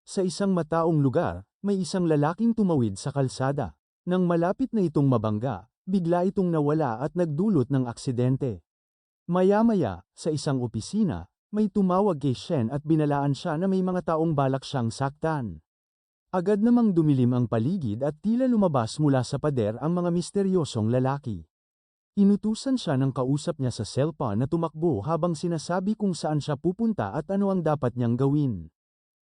Sa isang mataong lugar, may isang lalaking tumawid sa kalsada. Nang malapit na itong mabangga, bigla itong nawala at nagdulot ng aksidente. Maya-maya, sa isang opisina, may tumawag kay Shen at binalaan siya na may mga taong balak siyang saktan. Agad namang dumilim ang paligid at tila lumabas mula sa pader ang mga misteryosong lalaki. Inutusan siya ng kausap niya sa cellphone na tumakbo habang sinasabi kung saan siya pupunta at ano ang dapat niyang gawin.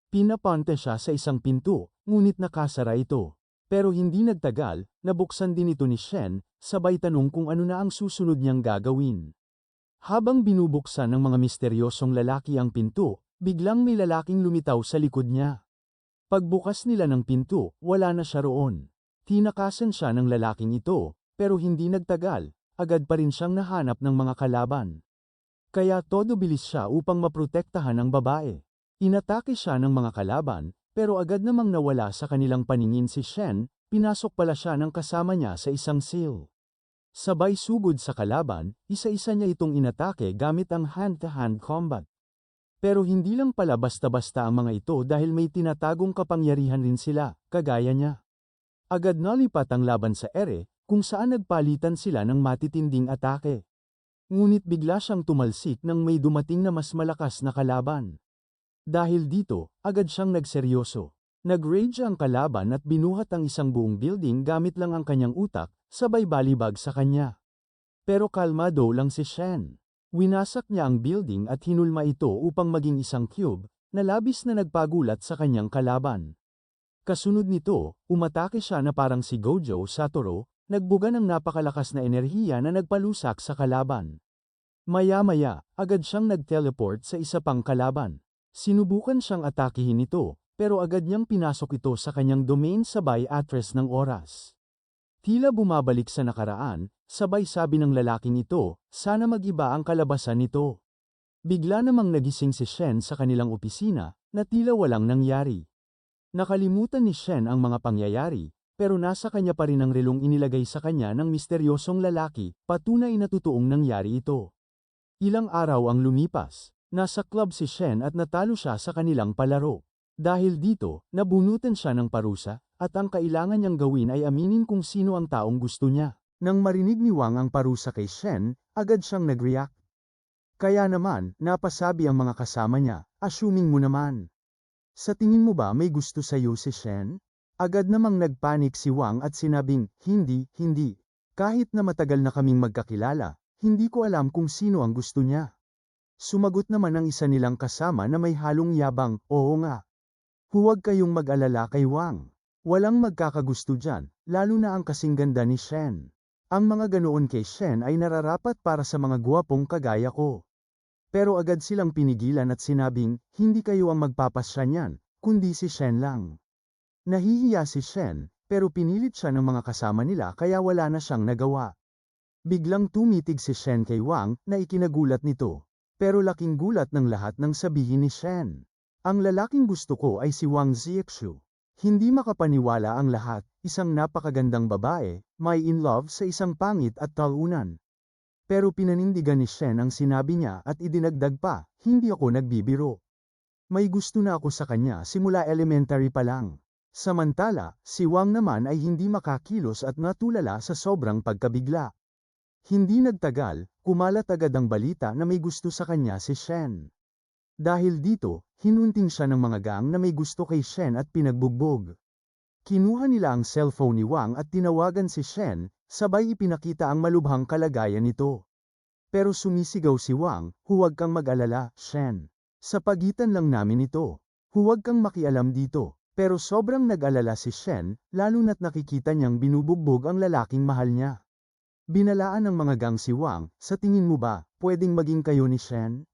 Pinapante siya sa isang pinto, ngunit nakasara ito. Pero hindi nagtagal, nabuksan din ito ni Shen, sabay tanong kung ano na ang susunod niyang gagawin. Habang binubuksan ng mga misteryosong lalaki ang pinto, biglang may lalaking lumitaw sa likod niya. Pagbukas nila ng pinto, wala na siya roon. Tinakasan siya ng lalaking ito, pero hindi nagtagal, agad pa rin siyang nahanap ng mga kalaban. Kaya todo bilis siya upang maprotektahan ang babae. Inatake siya ng mga kalaban, pero agad namang nawala sa kanilang paningin si Shen, pinasok pala siya ng kasama niya sa isang cell. Sabay sugod sa kalaban, isa-isa niya itong inatake gamit ang hand-to-hand combat. Pero hindi lang pala basta-basta ang mga ito dahil may tinatagong kapangyarihan rin sila, kagaya niya. Agad nalipat ang laban sa ere, kung saan nagpalitan sila ng matitinding atake. Ngunit bigla siyang tumalsik nang may dumating na mas malakas na kalaban. Dahil dito, agad siyang nagseryoso. Nag-rage ang kalaban at binuhat ang isang buong building gamit lang ang kanyang utak, sabay balibag sa kanya. Pero kalmado lang si Shen. Winasak niya ang building at hinulma ito upang maging isang cube, na labis na nagpagulat sa kanyang kalaban. Kasunod nito, umatake siya na parang si Gojo Satoru, nagbuga ng napakalakas na enerhiya na nagpalusak sa kalaban. Maya-maya, agad siyang nag-teleport sa isa pang kalaban. Sinubukan siyang atakihin ito, pero agad niyang pinasok ito sa kanyang domain sabay atres ng oras. Tila bumabalik sa nakaraan, sabay sabi ng lalaking ito, sana mag-iba ang kalabasan nito. Bigla namang nagising si Shen sa kanilang opisina, na tila walang nangyari. Nakalimutan ni Shen ang mga pangyayari, pero nasa kanya pa rin ang relong inilagay sa kanya ng misteryosong lalaki, patunay na totoong nangyari ito. Ilang araw ang lumipas. Nasa club si Shen at natalo siya sa kanilang palaro. Dahil dito, nabunutan siya ng parusa, at ang kailangan niyang gawin ay aminin kung sino ang taong gusto niya. Nang marinig ni Wang ang parusa kay Shen, agad siyang nag-react. Kaya naman, napasabi ang mga kasama niya, assuming mo naman. Sa tingin mo ba may gusto sa'yo si Shen? Agad namang nagpanik si Wang at sinabing, hindi. Kahit na matagal na kaming magkakilala, hindi ko alam kung sino ang gusto niya. Sumagot naman ang isa nilang kasama na may halong yabang, oo nga. Huwag kayong mag-alala kay Wang. Walang magkakagusto dyan, lalo na ang kasing ganda ni Shen. Ang mga ganoon kay Shen ay nararapat para sa mga gwapong kagaya ko. Pero agad silang pinigilan at sinabing, hindi kayo ang magpapasya niyan, kundi si Shen lang. Nahihiya si Shen, pero pinilit siya ng mga kasama nila kaya wala na siyang nagawa. Biglang tumitig si Shen kay Wang na ikinagulat nito. Pero laking gulat ng lahat nang sabihin ni Shen. Ang lalaking gusto ko ay si Wang Ziexu. Hindi makapaniwala ang lahat, isang napakagandang babae, may in love sa isang pangit at talunan. Pero pinanindigan ni Shen ang sinabi niya at idinagdag pa, hindi ako nagbibiro. May gusto na ako sa kanya simula elementary pa lang. Samantala, si Wang naman ay hindi makakilos at natulala sa sobrang pagkabigla. Hindi nagtagal, kumalat agad ang balita na may gusto sa kanya si Shen. Dahil dito, hinunting siya ng mga gang na may gusto kay Shen at pinagbugbog. Kinuha nila ang cellphone ni Wang at tinawagan si Shen, sabay ipinakita ang malubhang kalagayan nito. Pero sumisigaw si Wang, huwag kang mag-alala, Shen. Sa pagitan lang namin ito. Huwag kang makialam dito. Pero sobrang nag-alala si Shen, lalo na't nakikita niyang binubugbog ang lalaking mahal niya. Binalaan ng mga gang si Wang, sa tingin mo ba, pwedeng maging kayo ni Shen?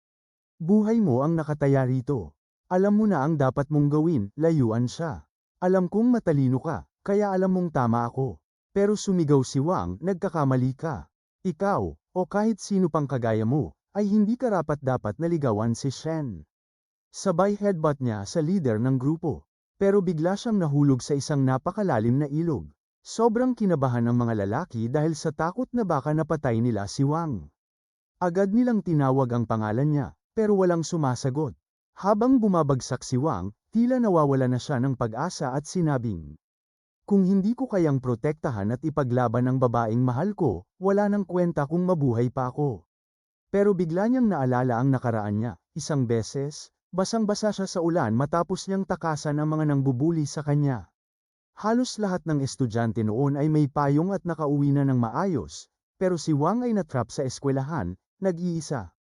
Buhay mo ang nakataya rito. Alam mo na ang dapat mong gawin, layuan siya. Alam kong matalino ka, kaya alam mong tama ako. Pero sumigaw si Wang, nagkakamali ka. Ikaw, o kahit sino pang kagaya mo, ay hindi karapat-dapat naligawan si Shen. Sabay headbutt niya sa leader ng grupo. Pero bigla siyang nahulog sa isang napakalalim na ilog. Sobrang kinabahan ng mga lalaki dahil sa takot na baka napatay nila si Wang. Agad nilang tinawag ang pangalan niya, pero walang sumasagot. Habang bumabagsak si Wang, tila nawawala na siya ng pag-asa at sinabing, kung hindi ko kayang protektahan at ipaglaban ang babaeng mahal ko, wala nang kwenta kung mabuhay pa ako. Pero bigla niyang naalala ang nakaraan niya, isang beses, basang-basa siya sa ulan matapos niyang takasan ang mga nangbubuli sa kanya. Halos lahat ng estudyante noon ay may payong at nakauwi na ng maayos, pero si Wang ay natrap sa eskwelahan, nag-iisa.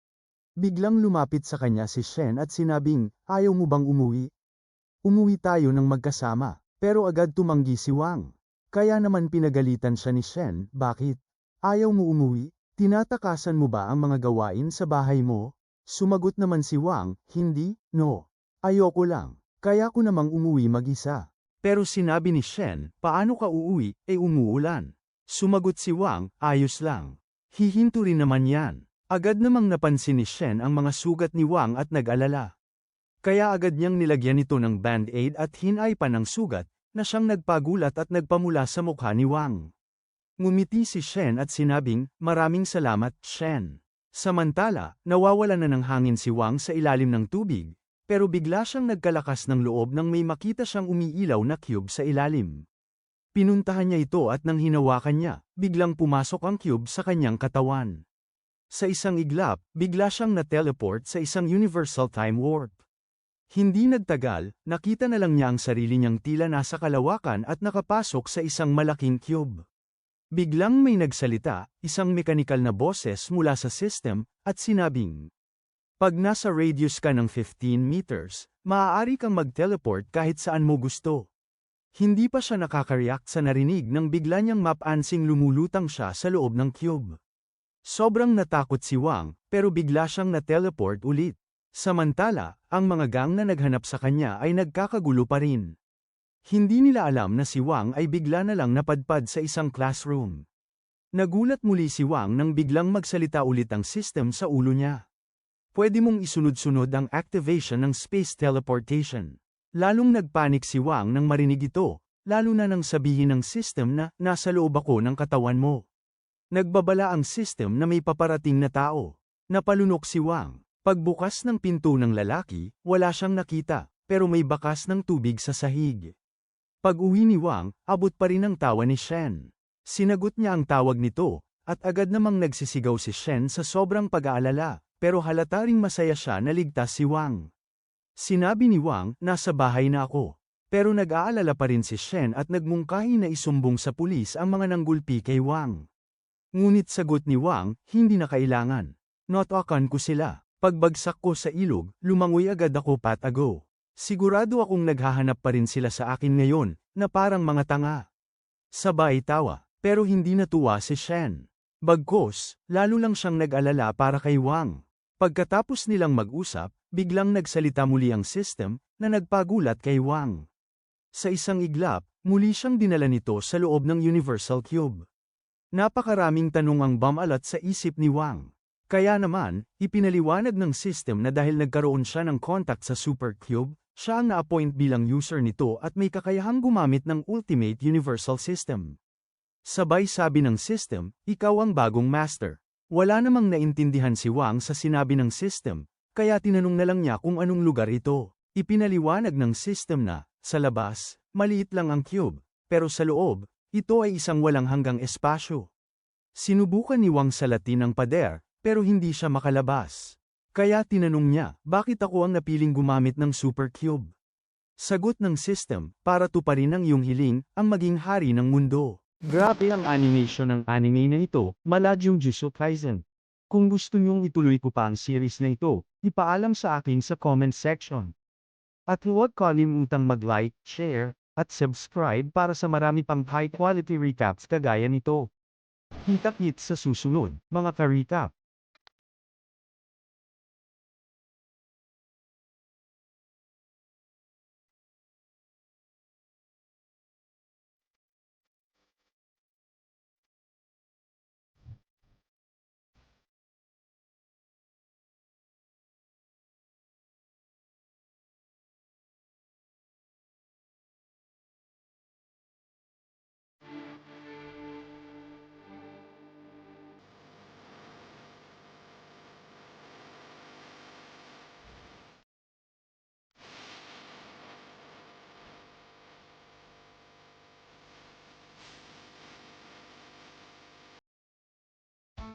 Biglang lumapit sa kanya si Shen at sinabing, ayaw mo bang umuwi? Umuwi tayo ng magkasama, pero agad tumanggi si Wang. Kaya naman pinagalitan siya ni Shen, bakit? Ayaw mo umuwi? Tinatakasan mo ba ang mga gawain sa bahay mo? Sumagot naman si Wang, hindi, no. Ayoko lang, kaya ko namang umuwi mag-isa. Pero sinabi ni Shen, paano ka uuwi, umuulan? Sumagot si Wang, ayos lang. Hihinto rin naman yan. Agad namang napansin ni Shen ang mga sugat ni Wang at nag-alala. Kaya agad niyang nilagyan ito ng band-aid at hinaypan ang sugat, na siyang nagpagulat at nagpamula sa mukha ni Wang. Ngumiti si Shen at sinabing, maraming salamat, Shen. Samantala, nawawala na ng hangin si Wang sa ilalim ng tubig, pero bigla siyang nagkalakas ng loob nang may makita siyang umiilaw na cube sa ilalim. Pinuntahan niya ito at nang hinawakan niya, biglang pumasok ang cube sa kanyang katawan. Sa isang iglap, bigla siyang na-teleport sa isang universal time warp. Hindi nagtagal, nakita na lang niya ang sarili niyang tila nasa kalawakan at nakapasok sa isang malaking cube. Biglang may nagsalita, isang mekanikal na boses mula sa system, at sinabing, pag nasa radius ka ng 15 meters, maaari kang mag-teleport kahit saan mo gusto. Hindi pa siya nakaka-react sa narinig nang bigla niyang mapansing lumulutang siya sa loob ng cube. Sobrang natakot si Wang, pero bigla siyang na-teleport ulit. Samantala, ang mga gang na naghanap sa kanya ay nagkakagulo pa rin. Hindi nila alam na si Wang ay bigla na lang napadpad sa isang classroom. Nagulat muli si Wang nang biglang magsalita ulit ang system sa ulo niya. Pwede mong isunod-sunod ang activation ng space teleportation. Lalong nagpanik si Wang nang marinig ito, lalo na nang sabihin ng system na nasa loob ako ng katawan mo. Nagbabala ang system na may paparating na tao. Napalunok si Wang. Pagbukas ng pinto ng lalaki, wala siyang nakita, pero may bakas ng tubig sa sahig. Pag-uwi ni Wang, abot pa rin ang tawa ni Shen. Sinagot niya ang tawag nito, at agad namang nagsisigaw si Shen sa sobrang pag-aalala, pero halata ring masaya siya na ligtas si Wang. Sinabi ni Wang, nasa bahay na ako. Pero nag-aalala pa rin si Shen at nagmungkahi na isumbong sa pulis ang mga nanggulpi kay Wang. Ngunit sagot ni Wang, hindi na kailangan. Notakan ko sila. Pagbagsak ko sa ilog, lumangoy agad ako patago. Sigurado akong naghahanap pa rin sila sa akin ngayon, na parang mga tanga. Sabay tawa, pero hindi natuwa si Shen. Bagkus, lalo lang siyang nag-alala para kay Wang. Pagkatapos nilang mag-usap, biglang nagsalita muli ang system, na nagpagulat kay Wang. Sa isang iglap, muli siyang dinala nito sa loob ng Universal Cube. Napakaraming tanong ang bumalat sa isip ni Wang. Kaya naman, ipinaliwanag ng system na dahil nagkaroon siya ng contact sa Super Cube, siya ang na-appoint bilang user nito at may kakayahang gumamit ng Ultimate Universal System. Sabay sabi ng system, ikaw ang bagong master. Wala namang naintindihan si Wang sa sinabi ng system, kaya tinanong na lang niya kung anong lugar ito. Ipinaliwanag ng system na, sa labas, maliit lang ang cube, pero sa loob, ito ay isang walang hanggang espasyo. Sinubukan ni Wang salatin ang pader, pero hindi siya makalabas. Kaya tinanong niya, bakit ako ang napiling gumamit ng Super Cube? Sagot ng system, para tuparin ang iyong hiling, ang maging hari ng mundo. Grabe ang animation ng anime na ito, mala Jujutsu Kaisen. Kung gusto niyong ituloy ko pa ang series na ito, ipaalam sa akin sa comment section. At huwag kalimutang mag-like, share, at subscribe para sa marami pang high-quality recaps kagaya nito. Kita-kits sa susunod, mga ka-recap.